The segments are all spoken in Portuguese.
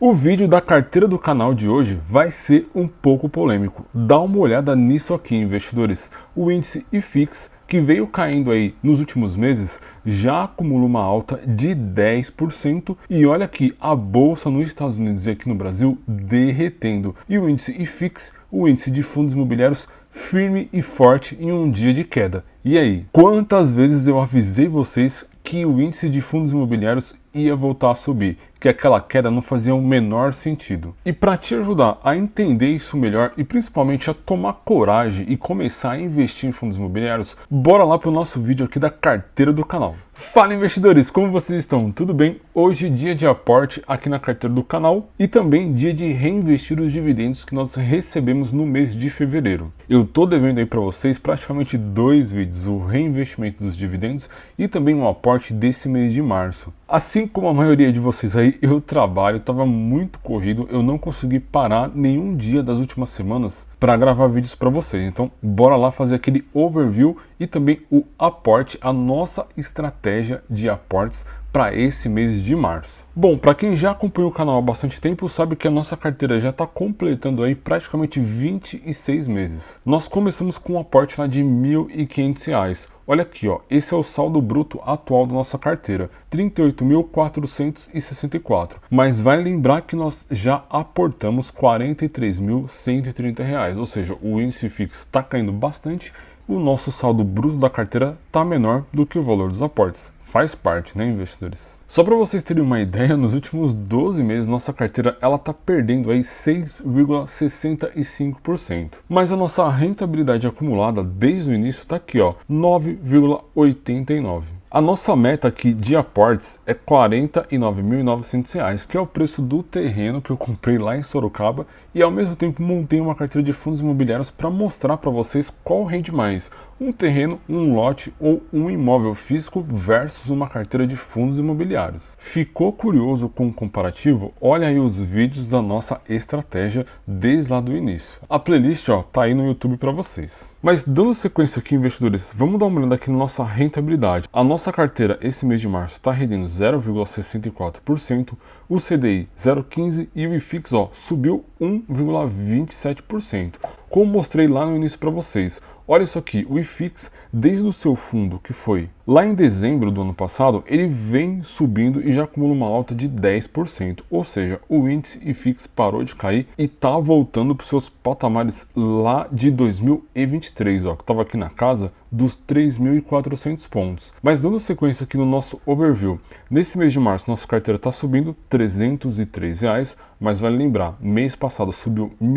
O vídeo da carteira do canal de hoje vai ser um pouco polêmico. Dá uma olhada nisso aqui, investidores. O índice IFIX, que veio caindo aí nos últimos meses, já acumula uma alta de 10% e olha aqui, a bolsa nos Estados Unidos e aqui no Brasil derretendo. E o índice IFIX, o índice de fundos imobiliários, firme e forte em um dia de queda. E aí, quantas vezes eu avisei vocês que o índice de fundos imobiliários ia voltar a subir, que aquela queda não fazia o menor sentido. E para te ajudar a entender isso melhor e principalmente a tomar coragem e começar a investir em fundos imobiliários, bora lá para o nosso vídeo aqui da carteira do canal. Fala, investidores, como vocês estão? Tudo bem? Hoje dia de aporte aqui na carteira do canal e também dia de reinvestir os dividendos que nós recebemos no mês de fevereiro. Eu tô devendo aí para vocês praticamente 2 vídeos, o reinvestimento dos dividendos e também um aporte desse mês de março. Assim como a maioria de vocês aí, eu trabalho, estava muito corrido, eu não consegui parar nenhum dia das últimas semanas para gravar vídeos para vocês. Então, bora lá fazer aquele overview e também o aporte, a nossa estratégia de aportes para esse mês de março. Bom, para quem já acompanha o canal há bastante tempo, sabe que a nossa carteira já está completando aí praticamente 26 meses. Nós começamos com um aporte lá de R$ 1.500. Olha aqui, ó, esse é o saldo bruto atual da nossa carteira, R$ 38.464. Mas vai lembrar que nós já aportamos R$ 43.130, ou seja, o índice fixo está caindo bastante, o nosso saldo bruto da carteira está menor do que o valor dos aportes. Faz parte, né, investidores? Só para vocês terem uma ideia, nos últimos 12 meses nossa carteira ela está perdendo aí 6,65%. Mas a nossa rentabilidade acumulada desde o início está aqui, ó, 9,89%. A nossa meta aqui de aportes é R$ 49.900, que é o preço do terreno que eu comprei lá em Sorocaba e ao mesmo tempo montei uma carteira de fundos imobiliários para mostrar para vocês qual rende mais, um terreno, um lote ou um imóvel físico versus uma carteira de fundos imobiliários. Ficou curioso com o comparativo? Olha aí os vídeos da nossa estratégia desde lá do início. A playlist, ó, tá aí no YouTube para vocês. Mas dando sequência aqui, investidores, vamos dar uma olhada aqui na nossa rentabilidade. A nossa carteira esse mês de março está rendendo 0,64%, o CDI 0,15% e o IFIX, ó, subiu 1,27%. Como mostrei lá no início para vocês. Olha isso aqui, o IFIX, desde o seu fundo, que foi lá em dezembro do ano passado, ele vem subindo e já acumula uma alta de 10%. Ou seja, o índice IFIX parou de cair e está voltando para os seus patamares lá de 2023, ó, que estava aqui na casa dos 3.400 pontos. Mas dando sequência aqui no nosso overview, nesse mês de março nossa carteira está subindo R$ 303, mas vale lembrar, mês passado subiu R$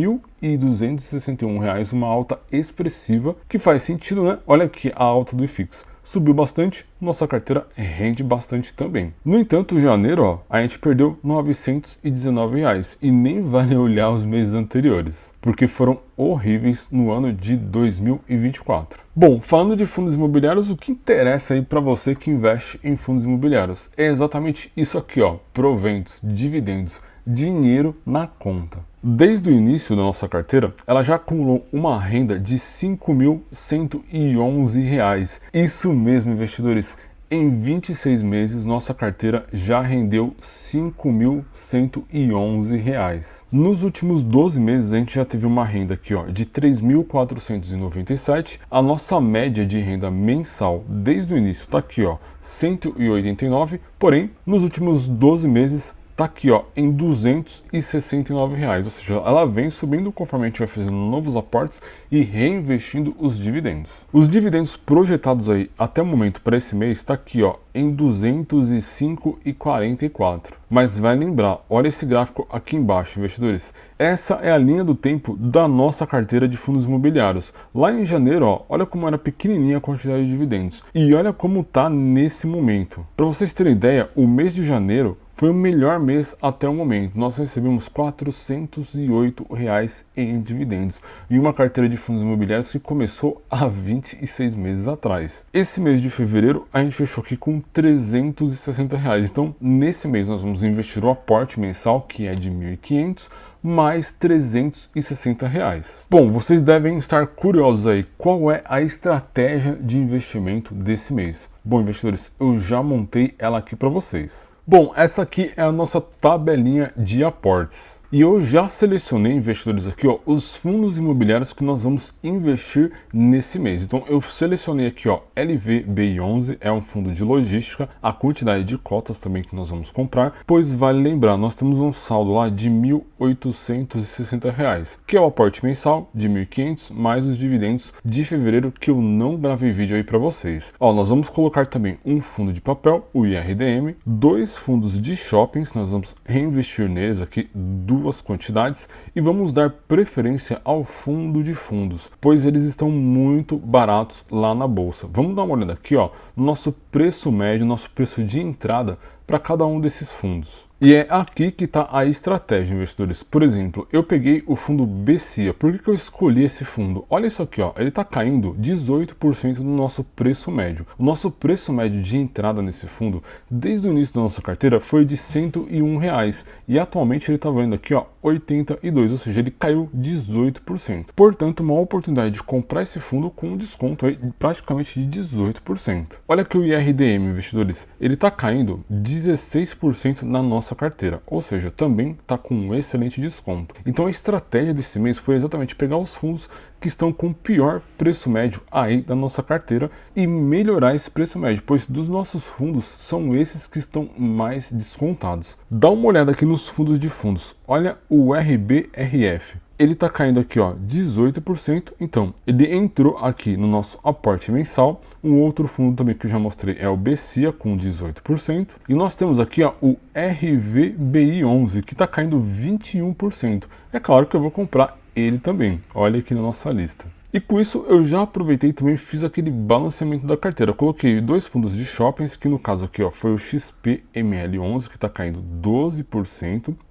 1.261, uma alta expressiva, que faz sentido, né? Olha aqui a alta do IFIX. Subiu bastante, nossa carteira rende bastante também. No entanto, janeiro, ó, a gente perdeu R$ 919 e nem vale olhar os meses anteriores, porque foram horríveis no ano de 2024. Bom, falando de fundos imobiliários, o que interessa aí para você que investe em fundos imobiliários é exatamente isso aqui, ó, proventos, dividendos, dinheiro na conta. Desde o início da nossa carteira, ela já acumulou uma renda de R$ 5.111. Isso mesmo, investidores. Em 26 meses, nossa carteira já rendeu R$ 5.111. Nos últimos 12 meses, a gente já teve uma renda aqui, ó, de R$ 3.497. A nossa média de renda mensal desde o início está aqui, ó, 189. Porém, nos últimos 12 meses, tá aqui, ó, em R$ 269, ou seja, ela vem subindo conforme a gente vai fazendo novos aportes e reinvestindo os dividendos. Os dividendos projetados aí até o momento para esse mês está aqui, ó, em 205,44. Mas vai lembrar, olha esse gráfico aqui embaixo, investidores. Essa é a linha do tempo da nossa carteira de fundos imobiliários. Lá em janeiro, ó, olha como era pequenininha a quantidade de dividendos. E olha como tá nesse momento. Para vocês terem ideia, o mês de janeiro foi o melhor mês até o momento. Nós recebemos R$ 408 em dividendos e uma carteira de fundos imobiliários que começou há 26 meses atrás. Esse mês de fevereiro a gente fechou aqui com R$ 360. Então, nesse mês nós vamos investir o aporte mensal, que é de R$ 1.500, mais R$ 360. Bom, vocês devem estar curiosos aí, qual é a estratégia de investimento desse mês? Bom, investidores, eu já montei ela aqui para vocês. Bom, essa aqui é a nossa tabelinha de aportes. E eu já selecionei, investidores, aqui, ó, os fundos imobiliários que nós vamos investir nesse mês. Então eu selecionei aqui, ó, LVBI11, é um fundo de logística, a quantidade de cotas também que nós vamos comprar, pois vale lembrar, nós temos um saldo lá de R$ 1.860, que é o aporte mensal de 1.500 mais os dividendos de fevereiro que eu não gravei vídeo aí para vocês. Ó, nós vamos colocar também um fundo de papel, o IRDM, dois fundos de shoppings, nós vamos reinvestir neles aqui, duas quantidades, e vamos dar preferência ao fundo de fundos, pois eles estão muito baratos lá na bolsa. Vamos dar uma olhada aqui, ó, no nosso preço médio, nosso preço de entrada para cada um desses fundos. E é aqui que está a estratégia, investidores. Por exemplo, eu peguei o fundo BCIA. Por que eu escolhi esse fundo? Olha isso aqui, ó. Ele está caindo 18% no nosso preço médio. O nosso preço médio de entrada nesse fundo, desde o início da nossa carteira, foi de R$ 101. E atualmente ele está valendo aqui, ó, 82, ou seja, ele caiu 18%. Portanto, uma oportunidade de comprar esse fundo com um desconto aí praticamente de 18%. Olha que o IRDM, investidores, ele está caindo 16% na nossa carteira, ou seja, também está com um excelente desconto. Então a estratégia desse mês foi exatamente pegar os fundos que estão com o pior preço médio aí da nossa carteira e melhorar esse preço médio, pois dos nossos fundos são esses que estão mais descontados. Dá uma olhada aqui nos fundos de fundos. Olha o RBRF. Ele está caindo aqui, ó, 18%, então ele entrou aqui no nosso aporte mensal. Um outro fundo também que eu já mostrei é o BCIA com 18%, e nós temos aqui, ó, o RVBI11 que está caindo 21%. É claro que eu vou comprar ele também, olha aqui na nossa lista. E com isso eu já aproveitei e também fiz aquele balanceamento da carteira. Eu coloquei dois fundos de shoppings, que no caso aqui, ó, foi o XPML11, que está caindo 12.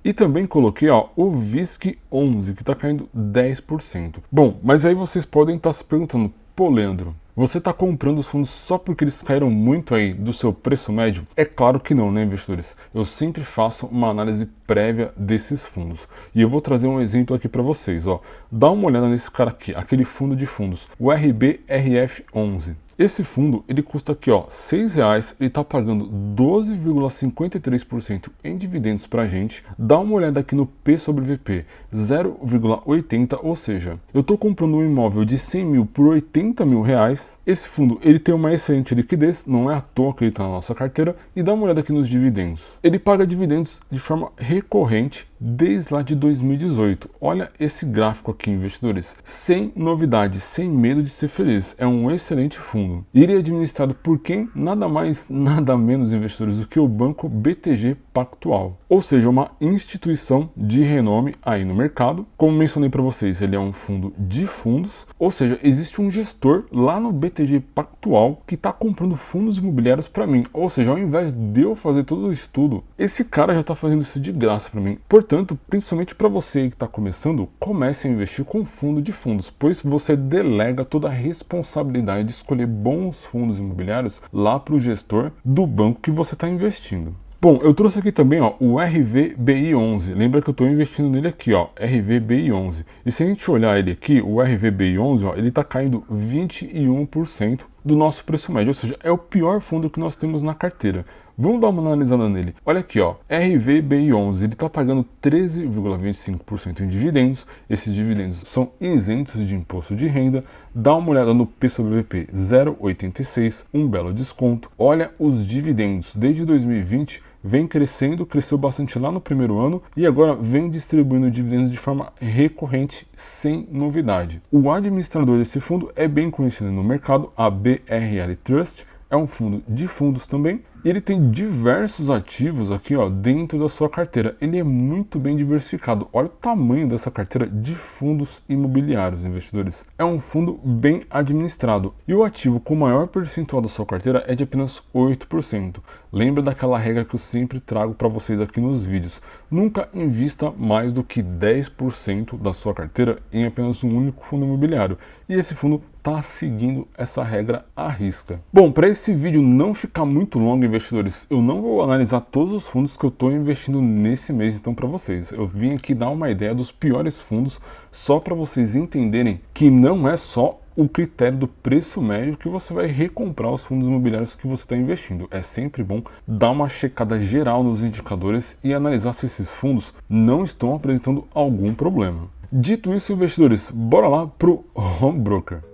E também coloquei, ó, o VISC11, que está caindo 10%. Bom, mas aí vocês podem estar se perguntando, pô, Leandro, você está comprando os fundos só porque eles caíram muito aí do seu preço médio? É claro que não, né, investidores? Eu sempre faço uma análise prévia desses fundos. E eu vou trazer um exemplo aqui para vocês, ó. Dá uma olhada nesse cara aqui, aquele fundo de fundos, o RBRF11. Esse fundo, ele custa aqui, ó, R$ 6,00, ele está pagando 12,53% em dividendos para a gente. Dá uma olhada aqui no P sobre VP, 0,80, ou seja, eu estou comprando um imóvel de 100 mil por 80 mil reais. Esse fundo, ele tem uma excelente liquidez, não é à toa que ele está na nossa carteira, e dá uma olhada aqui nos dividendos. Ele paga dividendos de forma recorrente desde lá de 2018. Olha esse gráfico aqui, investidores. Sem novidades, sem medo de ser feliz. É um excelente fundo. E ele é administrado por quem? Nada mais, nada menos, investidores, do que o banco BTG Pactual. Ou seja, uma instituição de renome aí no mercado. Como mencionei para vocês, ele é um fundo de fundos. Ou seja, existe um gestor lá no BTG Pactual que está comprando fundos imobiliários para mim. Ou seja, ao invés de eu fazer todo o estudo, esse cara já está fazendo isso de graça para mim. Portanto, principalmente para você que está começando, comece a investir com fundo de fundos, pois você delega toda a responsabilidade de escolher bons fundos imobiliários lá para o gestor do banco que você está investindo. Bom, eu trouxe aqui também, ó, o RVBI11. Lembra que eu estou investindo nele aqui, ó, RVBI11. E se a gente olhar ele aqui, o RVBI11, ó, ele está caindo 21% do nosso preço médio, ou seja, é o pior fundo que nós temos na carteira. Vamos dar uma analisada nele. Olha aqui, ó, RVBI11, ele está pagando 13,25% em dividendos. Esses dividendos são isentos de imposto de renda. Dá uma olhada no P sobre VP, 0,86, um belo desconto. Olha os dividendos, desde 2020 vem crescendo, cresceu bastante lá no primeiro ano e agora vem distribuindo dividendos de forma recorrente, sem novidade. O administrador desse fundo é bem conhecido no mercado, a BRL Trust, é um fundo de fundos também. E ele tem diversos ativos aqui, ó, dentro da sua carteira. Ele é muito bem diversificado. Olha o tamanho dessa carteira de fundos imobiliários, investidores. É um fundo bem administrado. E o ativo com maior percentual da sua carteira é de apenas 8%. Lembra daquela regra que eu sempre trago para vocês aqui nos vídeos. Nunca invista mais do que 10% da sua carteira em apenas um único fundo imobiliário. E esse fundo está seguindo essa regra à risca. Bom, para esse vídeo não ficar muito longo, investidores, eu não vou analisar todos os fundos que eu estou investindo nesse mês, então, para vocês. Eu vim aqui dar uma ideia dos piores fundos, só para vocês entenderem que não é só o critério do preço médio que você vai recomprar os fundos imobiliários que você está investindo. É sempre bom dar uma checada geral nos indicadores e analisar se esses fundos não estão apresentando algum problema. Dito isso, investidores, bora lá para o Home Broker.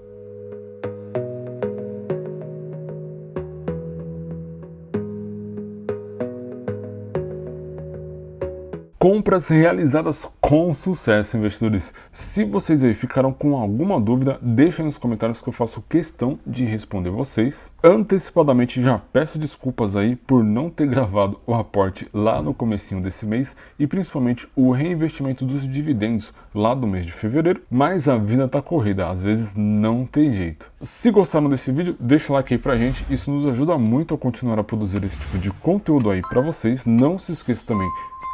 Compras realizadas com sucesso, investidores. Se vocês aí ficaram com alguma dúvida, deixem nos comentários que eu faço questão de responder vocês. Antecipadamente já peço desculpas aí por não ter gravado o aporte lá no comecinho desse mês e principalmente o reinvestimento dos dividendos lá do mês de fevereiro, mas a vida tá corrida, às vezes não tem jeito. Se gostaram desse vídeo, deixa o like aí pra gente, isso nos ajuda muito a continuar a produzir esse tipo de conteúdo aí pra vocês. Não se esqueça também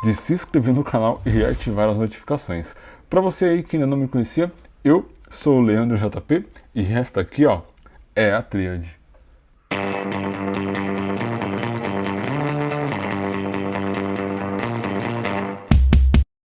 de se inscrever no canal e ativar as notificações. Para você aí que ainda não me conhecia, eu sou o Leandro JP e esta aqui, ó, é a Tríade.